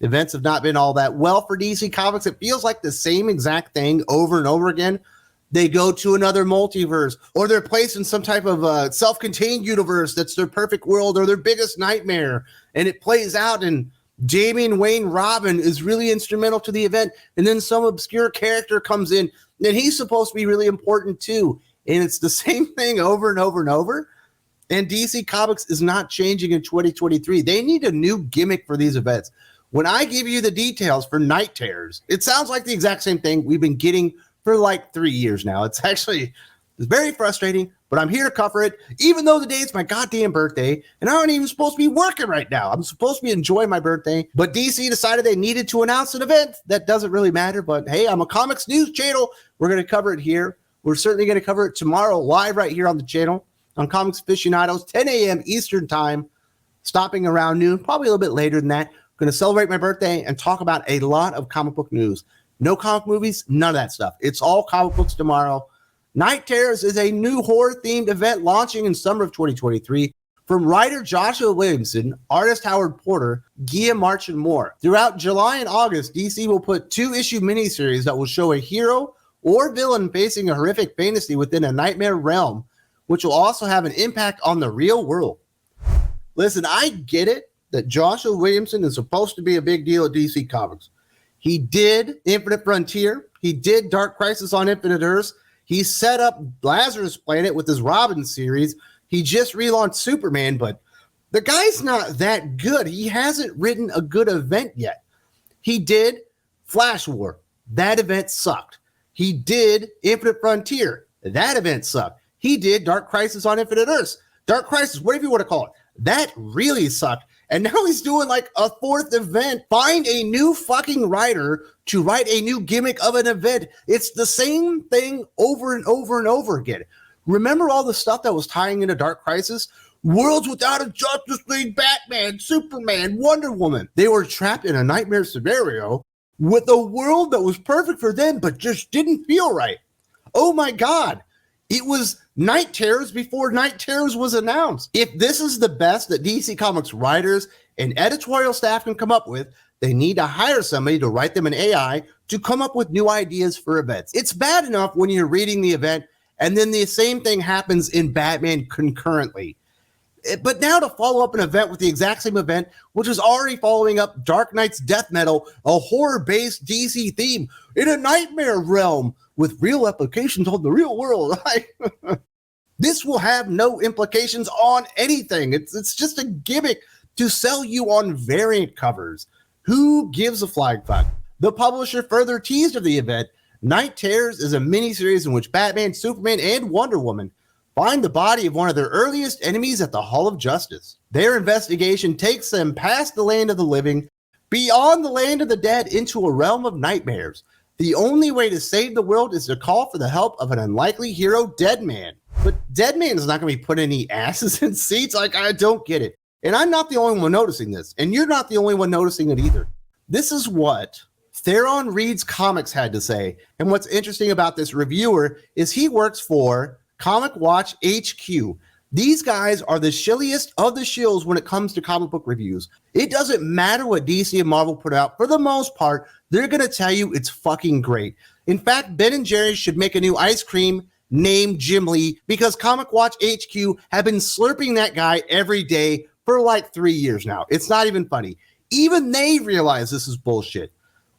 Events have not been all that well for DC Comics. It feels like the same exact thing over and over again. They go to another multiverse, or they're placed in some type of self-contained universe that's their perfect world or their biggest nightmare, and it plays out, and Damian Wayne Robin is really instrumental to the event, and then some obscure character comes in, and he's supposed to be really important too, and it's the same thing over and over and over, and DC Comics is not changing in 2023. They need a new gimmick for these events. When I give you the details for Night Terrors, it sounds like the exact same thing we've been getting for like 3 years now. It's very frustrating, but I'm here to cover it, even though the day is my goddamn birthday, and I aren't even supposed to be working right now. I'm supposed to be enjoying my birthday, but DC decided they needed to announce an event. That doesn't really matter, but hey, I'm a comics news channel. We're going to cover it here. We're certainly going to cover it tomorrow live right here on the channel on Comics Aficionados, 10 a.m. Eastern time, stopping around noon, probably a little bit later than that. Going to celebrate my birthday and talk about a lot of comic book news. No comic movies, none of that stuff. It's all comic books tomorrow. Night Terrors is a new horror-themed event launching in summer of 2023 from writer Joshua Williamson, artist Howard Porter, Gia March, and more. Throughout July and August, DC will put 2-issue miniseries that will show a hero or villain facing a horrific fantasy within a nightmare realm, which will also have an impact on the real world. Listen, I get it that Joshua Williamson is supposed to be a big deal at DC Comics. He did Infinite Frontier. He did Dark Crisis on Infinite Earths. He set up Lazarus Planet with his Robin series. He just relaunched Superman, but the guy's not that good. He hasn't written a good event yet. He did Flash War. That event sucked. He did Infinite Frontier. That event sucked. He did Dark Crisis on Infinite Earths. Dark Crisis, whatever you want to call it. That really sucked. And now he's doing like a 4th event. Find a new fucking writer to write a new gimmick of an event. It's the same thing over and over and over again. Remember all the stuff that was tying into Dark Crisis? Worlds without a Justice League, Batman, Superman, Wonder Woman. They were trapped in a nightmare scenario with a world that was perfect for them, but just didn't feel right. Oh my God. It was Night Terrors before Night Terrors was announced. If this is the best that DC Comics writers and editorial staff can come up with, they need to hire somebody to write them an AI to come up with new ideas for events. It's bad enough when you're reading the event and then the same thing happens in Batman concurrently. But now to follow up an event with the exact same event, which is already following up Dark Knight's Death Metal, a horror-based DC theme in a nightmare realm with real applications on the real world. This will have no implications on anything. It's just a gimmick to sell you on variant covers. Who gives a flying fuck? The publisher further teased of the event. Night Terrors is a miniseries in which Batman, Superman, and Wonder Woman find the body of one of their earliest enemies at the Hall of Justice. Their investigation takes them past the land of the living, beyond the land of the dead, into a realm of nightmares. The only way to save the world is to call for the help of an unlikely hero, Deadman. But Deadman is not going to be putting any asses in seats. Like, I don't get it. And I'm not the only one noticing this. And you're not the only one noticing it either. This is what Theron Reed's Comics had to say. And what's interesting about this reviewer is he works for Comic Watch HQ. These guys are the shilliest of the shills when it comes to comic book reviews. It doesn't matter what DC and Marvel put out. For the most part, they're going to tell you it's fucking great. In fact, Ben & Jerry's should make a new ice cream named Jim Lee because Comic Watch HQ have been slurping that guy every day for like 3 years now. It's not even funny. Even they realize this is bullshit.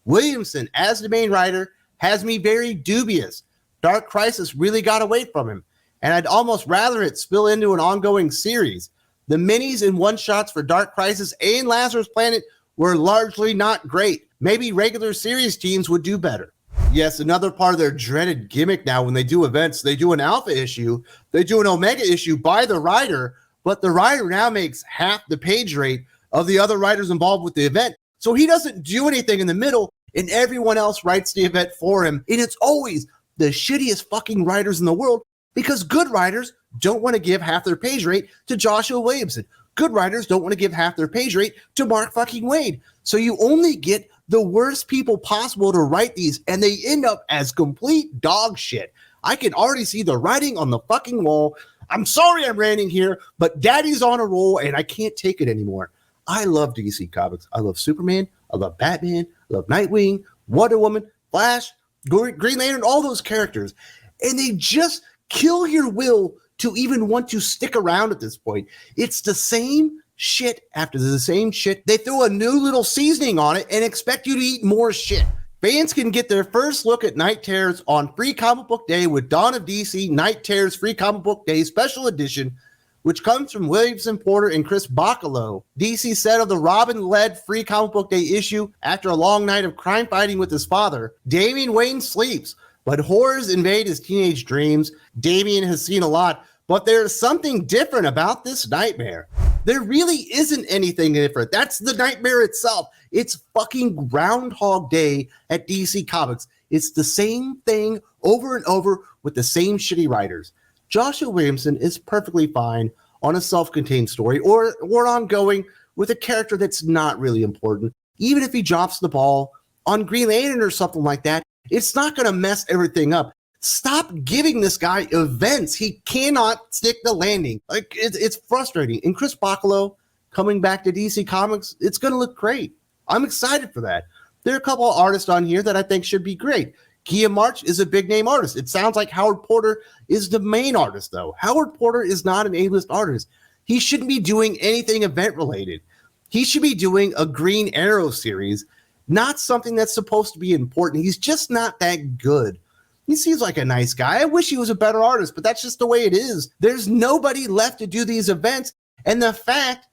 Williamson, as the main writer, has me very dubious. Dark Crisis really got away from him, and I'd almost rather it spill into an ongoing series. The minis and one-shots for Dark Crisis and Lazarus Planet were largely not great. Maybe regular series teams would do better. Yes, another part of their dreaded gimmick now when they do events, they do an alpha issue, they do an omega issue by the writer, but the writer now makes half the page rate of the other writers involved with the event. So he doesn't do anything in the middle, and everyone else writes the event for him. And it's always the shittiest fucking writers in the world because good writers don't want to give half their page rate to Joshua Williamson. Good writers don't want to give half their page rate to Mark fucking Waid. So you only get the worst people possible to write these, and they end up as complete dog shit. I can already see the writing on the fucking wall. I'm sorry I'm ranting here, but daddy's on a roll, and I can't take it anymore. I love DC Comics. I love Superman. I love Batman, I love Nightwing, Wonder Woman, Flash, Green Lantern, all those characters. And they just kill your will to even want to stick around at this point. It's the same shit after the same shit. They throw a new little seasoning on it and expect you to eat more shit. Fans can get their first look at Night Terrors on Free Comic Book Day with Dawn of DC Night Terrors Free Comic Book Day Special Edition, which comes from Williamson Porter and Chris Bacalo. DC said of the Robin-led Free Comic Book Day issue, after a long night of crime fighting with his father, Damian Wayne sleeps, but horrors invade his teenage dreams. Damian has seen a lot, but there's something different about this nightmare. There really isn't anything different. That's the nightmare itself. It's fucking Groundhog Day at DC Comics. It's the same thing over and over with the same shitty writers. Joshua Williamson is perfectly fine on a self-contained story or ongoing with a character that's not really important. Even if he drops the ball on Green Lantern or something like that, it's not going to mess everything up. Stop giving this guy events. He cannot stick the landing. Like, it's frustrating. And Chris Bacalo coming back to DC Comics, it's going to look great. I'm excited for that. There are a couple of artists on here that I think should be great. Kia March is a big name artist. It sounds like Howard Porter is the main artist, though. Howard Porter is not an A-list artist. He shouldn't be doing anything event related. He should be doing a Green Arrow series, not something that's supposed to be important. He's just not that good. He seems like a nice guy. I wish he was a better artist, but that's just the way it is. There's nobody left to do these events. And the fact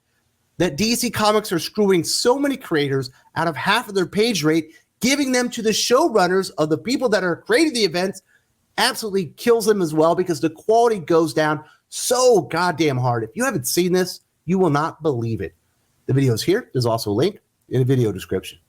that DC Comics are screwing so many creators out of half of their page rate, giving them to the showrunners of the people that are creating the events, absolutely kills them as well, because the quality goes down so goddamn hard. If you haven't seen this, you will not believe it. The video is here. There's also a link in the video description.